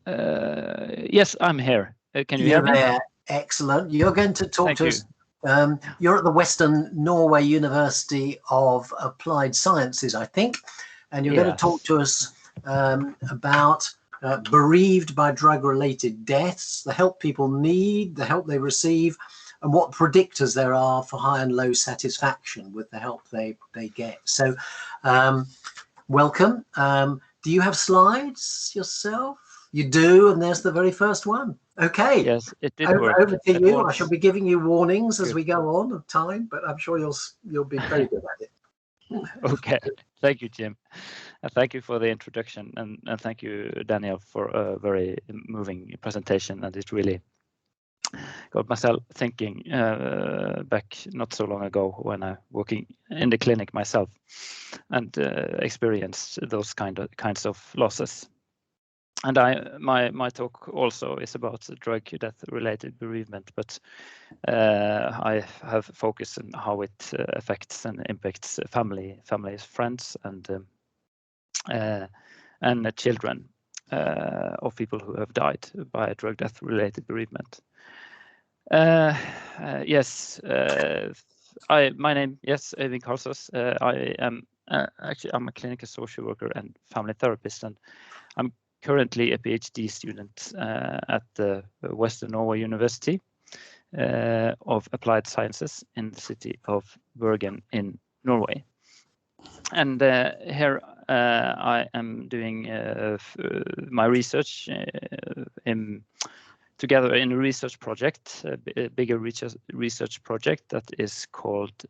Yes, I'm here. Can you hear me? There. Excellent. You're going to talk to us. You're at the Western Norway University of Applied Sciences, I think, and you're going to talk to us about bereaved by drug-related deaths, the help people need, the help they receive, and what predictors there are for high and low satisfaction with the help they get. So, welcome. Do you have slides yourself? You do, and there's the very first one. Okay. Yes, it did work. Over to you. I shall be giving you warnings as we go on of time, but I'm sure you'll be very good at it. Okay. Thank you, Jim. Thank you for the introduction, and thank you, Daniel, for a very moving presentation. And it really got myself thinking back not so long ago when I working in the clinic myself and experienced those kinds of losses. And my talk also is about drug death-related bereavement, but I have focused on how it affects and impacts families, friends, and children of people who have died by drug death-related bereavement. Yes, my name, yes, Oyvind Kalsaas. I am actually I'm a clinical social worker and family therapist, and I'm currently a PhD student at the Western Norway University of Applied Sciences in the city of Bergen in Norway. And here I am doing my research together in a research project, a bigger research project that is called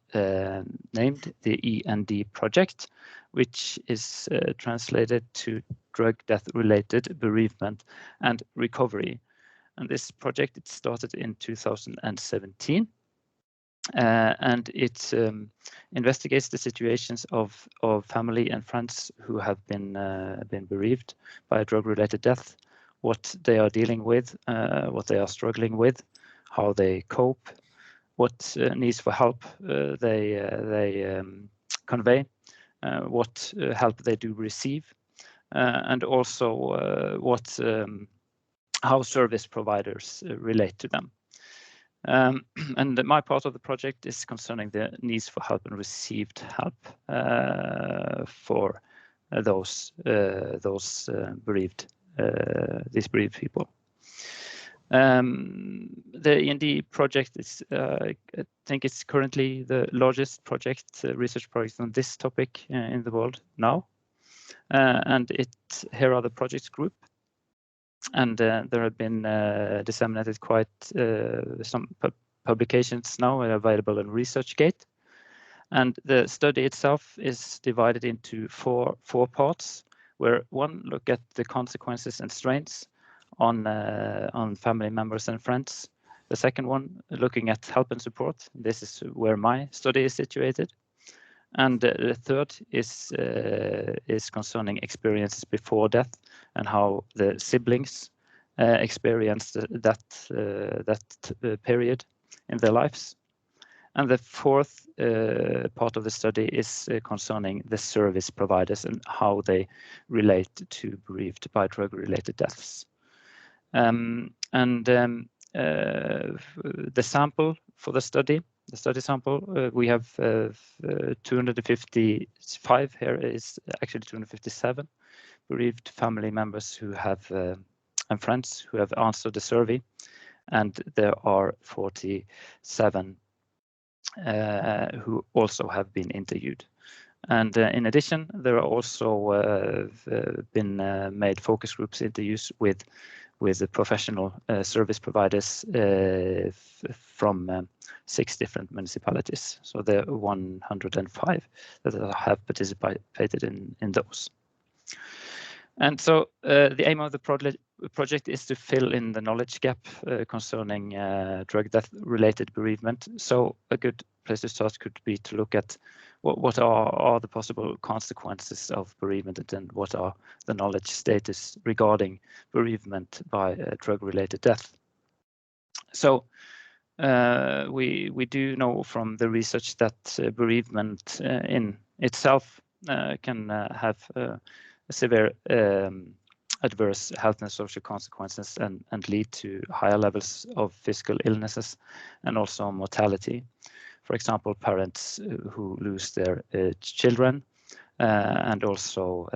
named the END project, which is translated to drug death-related bereavement and recovery. And this project, it started in 2017, and it investigates the situations of family and friends who have been bereaved by a drug-related death, what they are dealing with, what they are struggling with, how they cope, what needs for help they convey, what help they do receive, and also how service providers relate to them. And my part of the project is concerning the needs for help and received help for those bereaved, these bereaved people. The END project is, I think it's currently the largest research project on this topic in the world now. And here are the project group. And there have been disseminated quite some publications now available on ResearchGate. And the study itself is divided into four parts, where one look at the consequences and strains on family members and friends. The second one looking at help and support. This is where my study is situated. And the third is concerning experiences before death and how the siblings experienced that period in their lives. And the fourth part of the study is concerning the service providers and how they relate to bereaved by drug-related deaths. The sample for the study sample, we have 255, here is actually 257 bereaved family members who have and friends who have answered the survey, and there are 47 who also have been interviewed. And in addition, there are also been made focus groups interviews with the professional service providers from 6 different municipalities. So there are 105 that have participated in those. And so the aim of the project is to fill in the knowledge gap concerning drug death-related bereavement. So a good place to start could be to look at what are the possible consequences of bereavement, and what are the knowledge status regarding bereavement by drug-related death. So we do know from the research that bereavement in itself can have a severe adverse health and social consequences and lead to higher levels of physical illnesses and also mortality. For example, parents who lose their children, and also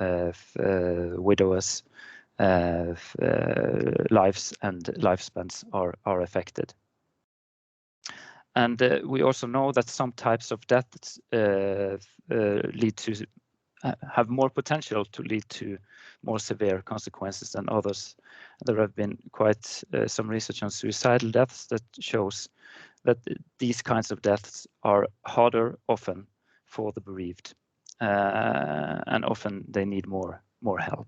widowers' lives and lifespans are affected. And we also know that some types of deaths lead to have more potential to lead to more severe consequences than others. There have been quite some research on suicidal deaths that shows that these kinds of deaths are harder often for the bereaved, and often they need more help.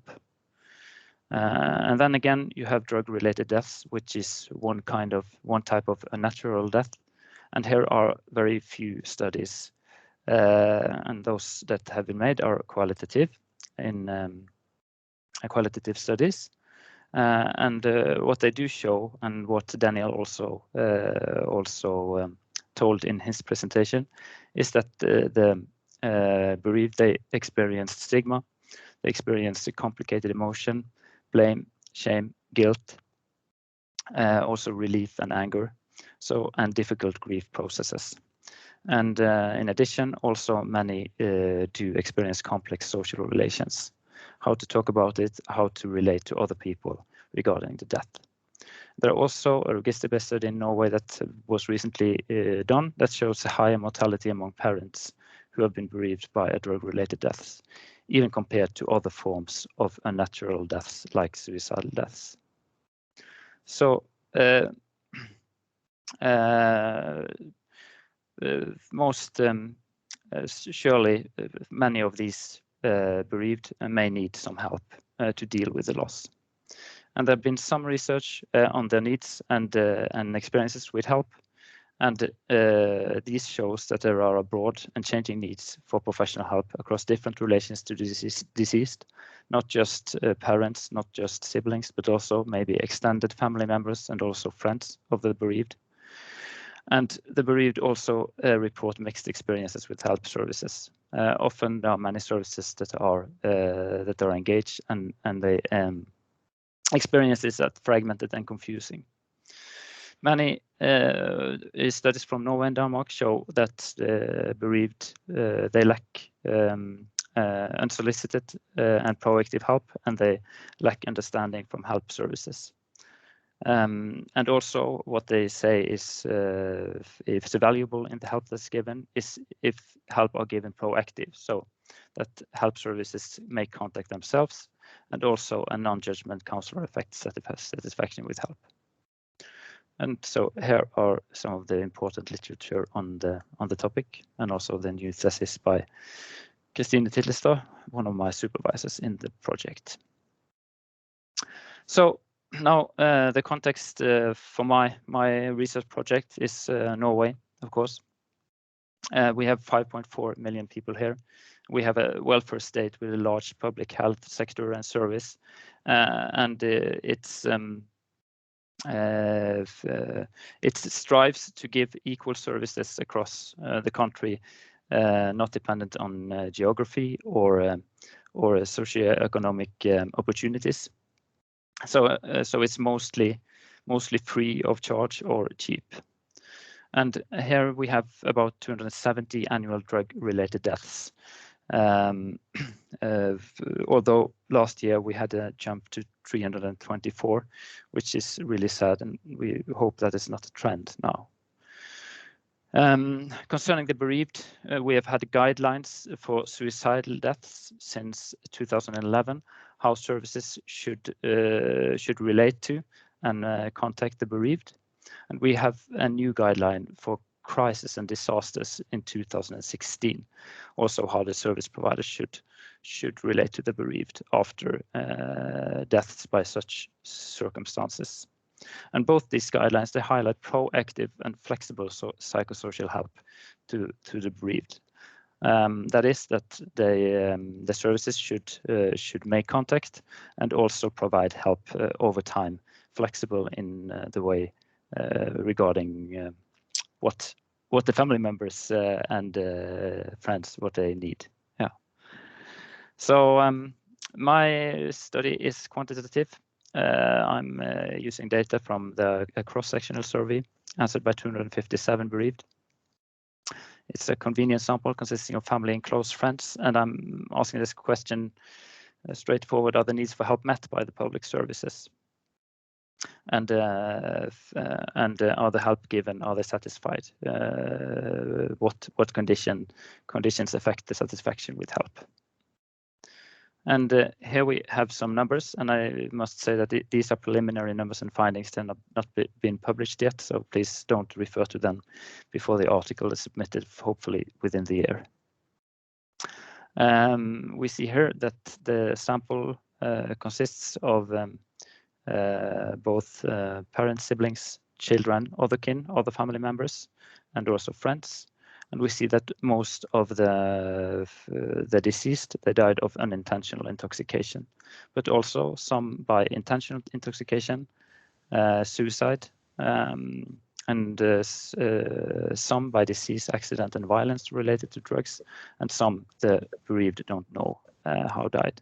And then again, you have drug-related deaths, which is one type of unnatural death. And here are very few studies, and those that have been made are qualitative studies. And what they do show, and what Daniel also told in his presentation, is that the bereaved, they experienced stigma, they experienced a complicated emotion, blame, shame, guilt, also relief and anger, and difficult grief processes. And in addition, also many do experience complex social relations, how to talk about it, how to relate to other people regarding the death. There are also a register-based study in Norway that was recently done that shows a higher mortality among parents who have been bereaved by a drug-related deaths, even compared to other forms of unnatural deaths like suicidal deaths. So surely many of these bereaved may need some help to deal with the loss. And there have been some research on their needs and experiences with help. And these shows that there are a broad and changing needs for professional help across different relations to the deceased, not just parents, not just siblings, but also maybe extended family members and also friends of the bereaved. And the bereaved also report mixed experiences with help services. Often there are many services that are engaged, and they experiences that fragmented and confusing. Many studies from Norway and Denmark show that bereaved they lack unsolicited and proactive help, and they lack understanding from help services. And also what they say is if it's valuable in the help that's given is if help are given proactive, so that help services make contact themselves, and also a non-judgment counselor affects satisfaction with help. And so here are some of the important literature on the topic, and also the new thesis by Kristine Tillestad, one of my supervisors in the project. So now the context for my research project is Norway, of course. We have 5.4 million people here. We have a welfare state with a large public health sector and service, and it strives to give equal services across the country, not dependent on geography or socioeconomic opportunities. So it's mostly free of charge or cheap. And here we have about 270 annual drug-related deaths. Although last year we had a jump to 324, which is really sad, and we hope that is not a trend now. Concerning the bereaved, we have had guidelines for suicidal deaths since 2011, how services should relate to and contact the bereaved. And we have a new guideline for crisis and disasters in 2016, also how the service providers should relate to the bereaved after deaths by such circumstances. And both these guidelines, they highlight proactive and flexible psychosocial help to the bereaved. That is that the services should make contact and also provide help over time, flexible in the way regarding what the family members and friends, what they need. Yeah. So My study is quantitative. I'm using data from the cross-sectional survey answered by 257 bereaved. It's a convenient sample consisting of family and close friends, and I'm asking this question straightforward: are the needs for help met by the public services? And are the help given? Are they satisfied? What conditions affect the satisfaction with help? And here we have some numbers, and I must say that these are preliminary numbers and findings. They're not been published yet, so please don't refer to them before the article is submitted, hopefully within the year. We see here that the sample consists of both parents, siblings, children, other kin, other family members, and also friends. And we see that most of the deceased, they died of unintentional intoxication, but also some by intentional intoxication, suicide, and some by disease, accident, and violence related to drugs, and some the bereaved don't know how died.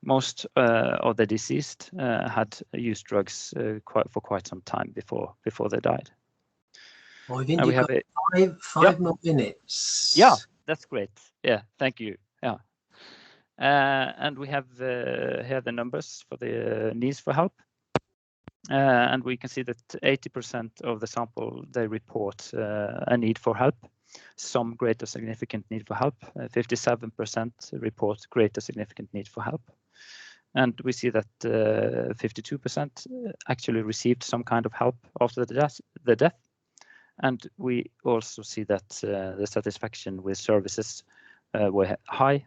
Most of the deceased had used drugs for quite some time before they died. Oyvind, we have five more minutes. Yeah, that's great. Yeah, thank you. Yeah, and we have here the numbers for the needs for help, and we can see that 80% of the sample, they report a need for help, some great or significant need for help. 57% report great or significant need for help. And we see that 52% actually received some kind of help after the death. And we also see that the satisfaction with services were high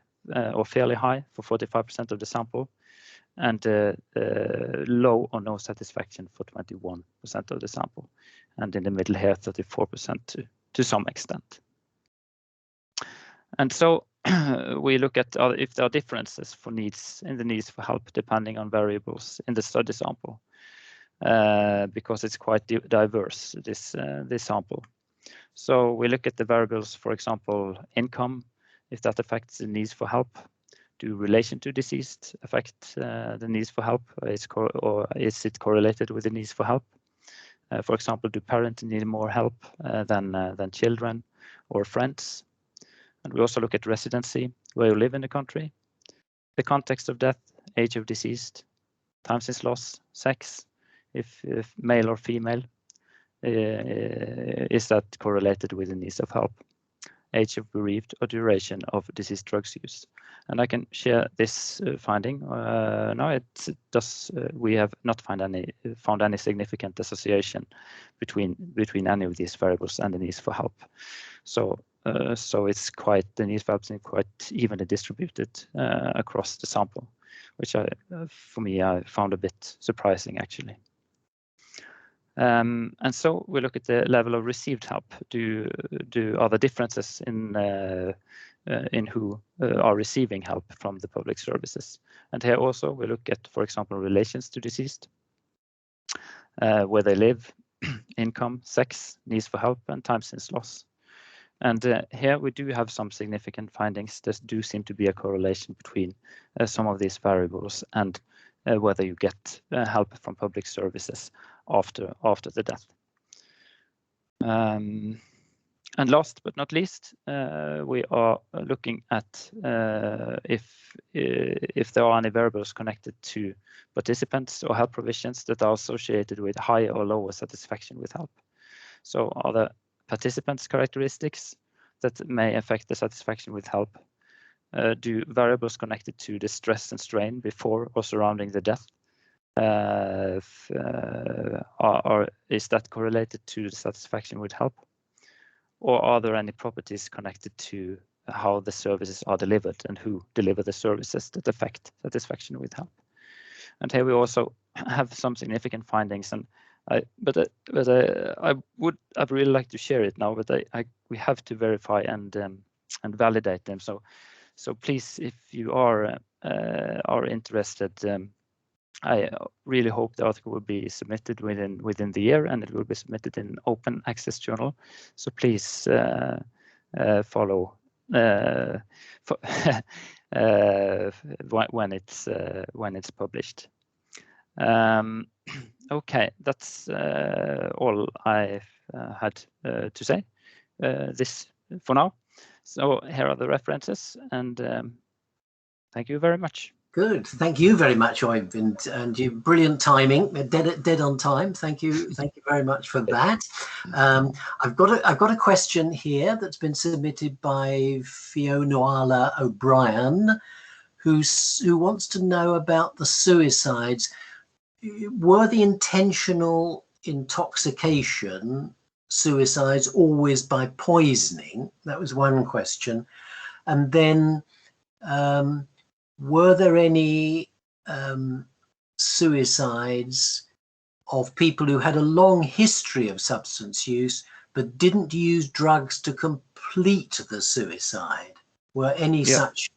or fairly high for 45% of the sample, and low or no satisfaction for 21% of the sample. And in the middle here, 34% to some extent. And so we look at if there are differences for needs in the needs for help depending on variables in the study sample, because it's quite diverse, this sample. So we look at the variables, for example, income, if that affects the needs for help. Do relation to deceased affect the needs for help? Or is it correlated with the needs for help? For example, do parents need more help than children or friends? And we also look at residency, where you live in the country, the context of death, age of deceased, time since loss, sex, if male or female, is that correlated with the needs of help, age of bereaved, or duration of deceased drugs use. And I can share this finding. No, it does. We have not found any significant association between any of these variables and the needs for help. So it's the needs for help seem quite evenly distributed across the sample, which for me I found a bit surprising actually. And so we look at the level of received help. Are there differences in who are receiving help from the public services? And here also we look at, for example, relations to deceased, where they live, income, sex, needs for help, and time since loss. And here we do have some significant findings. There do seem to be a correlation between some of these variables and whether you get help from public services after the death. And last but not least, we are looking at if there are any variables connected to participants or help provisions that are associated with higher or lower satisfaction with help. So are there participants' characteristics that may affect the satisfaction with help? Do variables connected to the stress and strain before or surrounding the death, is that correlated to the satisfaction with help? Or are there any properties connected to how the services are delivered and who deliver the services that affect satisfaction with help? And here we also have some significant findings, and I'd really like to share it now, but we have to verify and validate them. So please, if you are interested, I really hope the article will be submitted within the year, and it will be submitted in open access journal. So please follow when it's published. Okay, that's all I had to say this for now. So here are the references, and thank you very much. Good. Thank you very much, Oyvind, and you brilliant timing, dead on time. Thank you very much for that. I've got a question here that's been submitted by Fionnuala O'Brien, who wants to know about the suicides. Were the intentional intoxication suicides always by poisoning? That was one question. And then were there any suicides of people who had a long history of substance use but didn't use drugs to complete the suicide? Were any such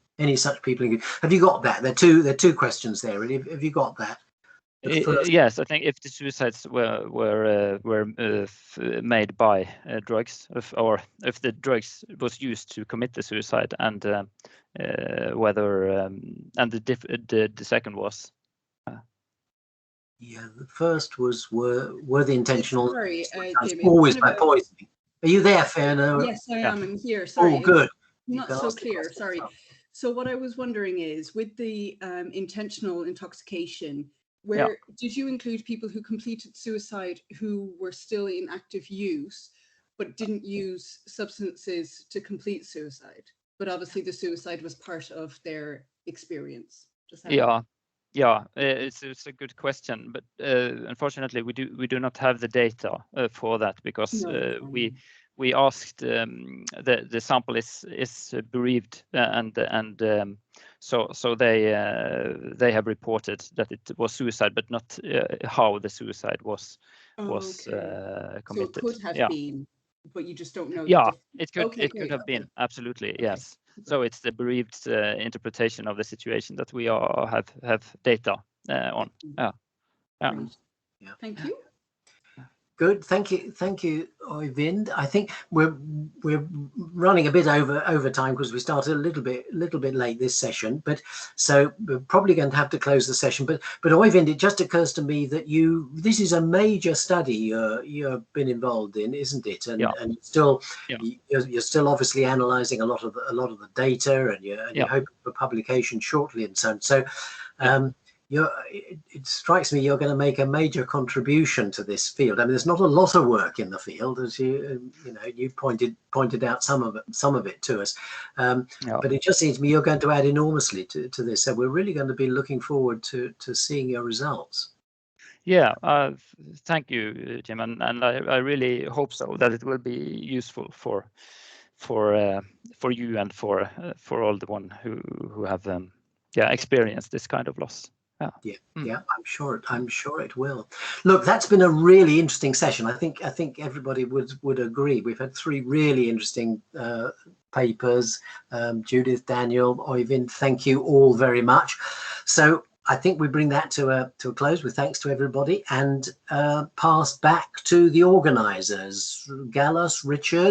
people? Have you got that? There are two questions there. Have you got that? Yes, I think if the suicides were made by drugs, or if the drugs was used to commit the suicide, and whether and the second was. Yeah, the first was were the intentional. Sorry, Jamie, always by poisoning. Are you there, Fiona? Yes, I am. I'm here. Sorry. Oh, good. Not so clear. Sorry. So what I was wondering is, with the intentional intoxication, did you include people who completed suicide who were still in active use but didn't use substances to complete suicide? But obviously the suicide was part of their experience. It's a good question, but unfortunately we do not have the data for that, because we asked the sample is bereaved, and so they have reported that it was suicide, but not how the suicide was committed. So it could have been, but you just don't know. It could have been, absolutely, yes. So it's the bereaved interpretation of the situation that we have data on. Thank you. Good, thank you, Oyvind. I think we're running a bit over time because we started a little bit late this session, but so we're probably going to have to close the session. But Oyvind, it just occurs to me that this is a major study you've been involved in, isn't it? And you're still obviously analysing a lot of the data, and you're hoping for publication shortly and so on. So. It strikes me you're going to make a major contribution to this field. I mean, there's not a lot of work in the field, as you pointed out some of it to us. But it just seems to me you're going to add enormously to this. So we're really going to be looking forward to seeing your results. Yeah, thank you, Jim, and I really hope so, that it will be useful for you and for all the one who have experienced this kind of loss. I'm sure it will. Look, that's been a really interesting session. I think everybody would agree. We've had 3 really interesting papers. Judith, Daniel, Oyvind, thank you all very much. So I think we bring that to a close with thanks to everybody, and pass back to the organisers, Gallus, Richard,